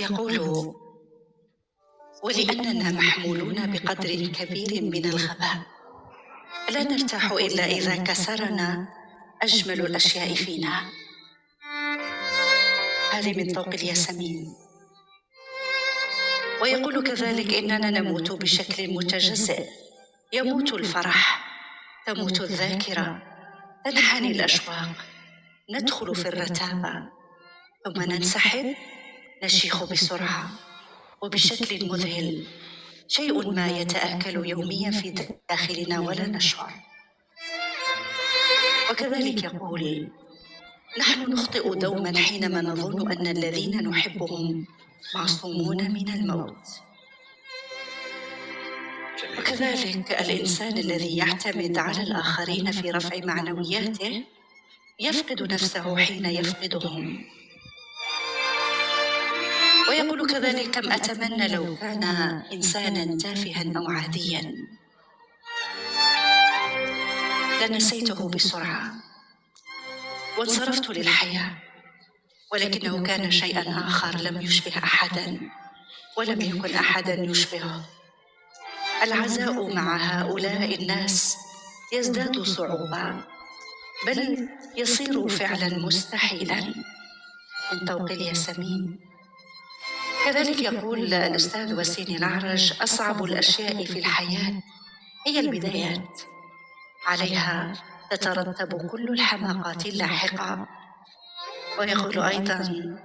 يقول: ولأننا محمولون بقدر كبير من الغباء لا نرتاح إلا إذا كسرنا أجمل الأشياء فينا. هذه من طوق الياسمين. ويقول كذلك: إننا نموت بشكل متجزئ، يموت الفرح، تموت الذاكرة، تنحني الأشواق، ندخل في الرتابة، ثم ننسحب، نشيخ بسرعة وبشكل مذهل، شيء ما يتآكل يوميا في داخلنا ولا نشعر. وكذلك يقول: نحن نخطئ دوما حينما نظن أن الذين نحبهم معصومون من الموت. وكذلك الإنسان الذي يعتمد على الآخرين في رفع معنوياته يفقد نفسه حين يفقدهم. ويقول كذلك: كم أتمنى لو كان إنسانا تافها أو عاديا لنسيته بسرعة وانصرفت للحياة، ولكنه كان شيئا آخر لم يشبه أحدا ولم يكن أحدا يشبهه. العزاء مع هؤلاء الناس يزداد صعوبة، بل يصير فعلا مستحيلا، من طوق الياسمين. كذلك يقول الأستاذ وسيم الأعرج: أصعب الأشياء في الحياة هي البدايات، عليها تترتب كل الحماقات اللاحقة. ويقول أيضا: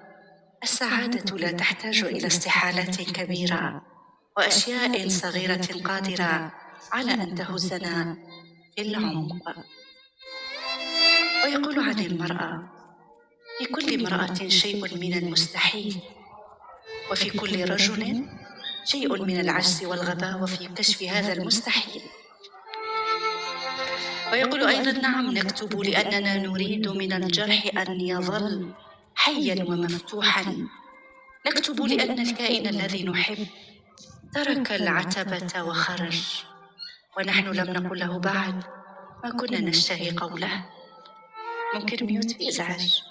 السعادة لا تحتاج إلى استحالات كبيرة وأشياء صغيرة قادرة على أن تهزنا في العمق. ويقول عن المرأة: في كل امرأة شيء من المستحيل، وفي كل رجل شيء من العجز والغباوة في كشف هذا المستحيل. ويقول أيضا: نعم، نكتب لأننا نريد من الجرح أن يظل حيا ومفتوحا، نكتب لأن الكائن الذي نحب ترك العتبة وخرج، ونحن لم نقل له بعد ما كنا نشتهي قوله. ممكن ميوت في إزعاج.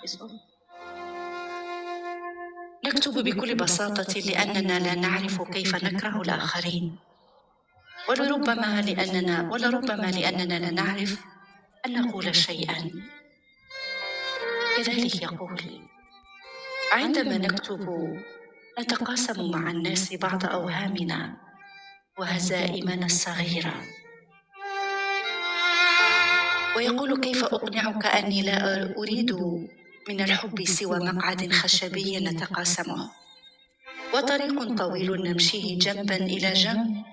نكتب بكل بساطة لأننا لا نعرف كيف نكره الآخرين، ولربما لأننا لا نعرف أن نقول شيئا. كذلك يقول: عندما نكتب نتقاسم مع الناس بعض أوهامنا وهزائمنا الصغيرة. ويقول: كيف أقنعك أني لا أريد من الحب سوى مقعد خشبي نتقاسمه، وطريق طويل نمشيه جنبا إلى جنب،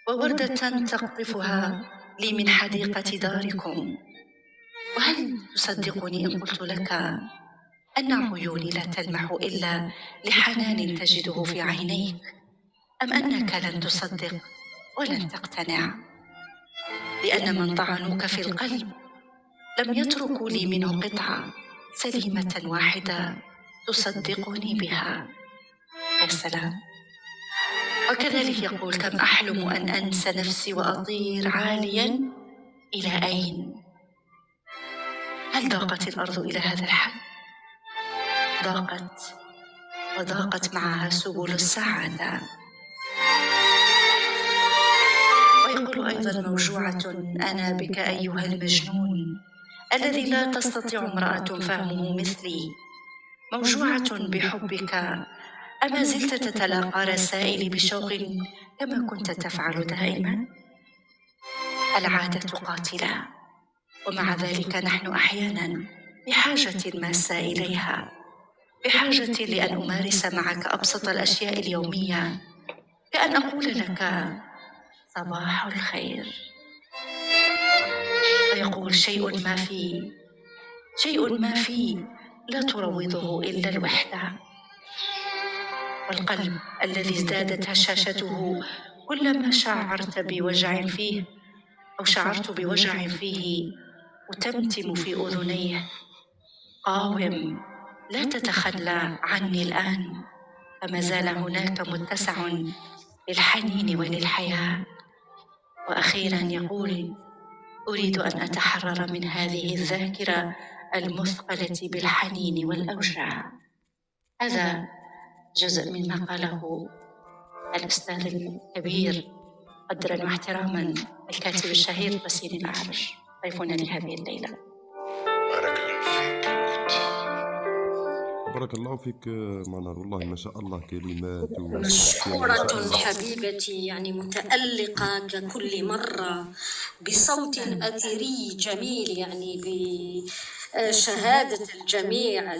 ووردة تقطفها لي من حديقة داركم. وهل تصدقني إن قلت لك أن عيوني لا تلمح إلا لحنان تجده في عينيك، أم أنك لن تصدق ولن تقتنع؟ لأن من طعنوك في القلب لم يتركوا لي منه قطعة سليمة واحدة تصدقني بها. يا سلام. وكذلك يقول: كم أحلم أن أنسى نفسي وأطير عاليا. إلى أين؟ هل ضاقت الأرض إلى هذا الحد؟ ضاقت، وضاقت معها سبل السعادة. ويقول أيضا: موجوعة أنا بك أيها المجنون الذي لا تستطيع امرأة فهمه مثلي، موجوعة بحبك، أما زلت تتلاقى رسائلي بشوق كما كنت تفعل دائما؟ العادة قاتلة، ومع ذلك نحن أحيانا بحاجة ماسة إليها، بحاجة لأن أمارس معك أبسط الأشياء اليومية، كأن أقول لك صباح الخير. ويقول: شيء ما فيه لا تروضه إلا الوحدة، والقلب الذي ازدادت هشاشته كلما شعرت بوجع فيه وتمتم في أذنيه: قاوم، لا تتخلى عني الآن، فما زال هناك متسع للحنين وللحياة. وأخيرا يقول: أريد أن أتحرر من هذه الذاكرة المثقلة بالحنين والأوجاع. هذا جزء مما قاله الأستاذ الكبير قدرا واحتراما الكاتب الشهير بسيم الأعرج ضيفنا لهذه الليلة. بارك الله فيك أختي. بارك الله فيك منار، والله ما شاء الله كلمات وأشياء ما شاء مشكورة الله. حبيبتي، يعني متألقة ككل مرة بصوت أثري جميل، يعني بشهادة الجميع.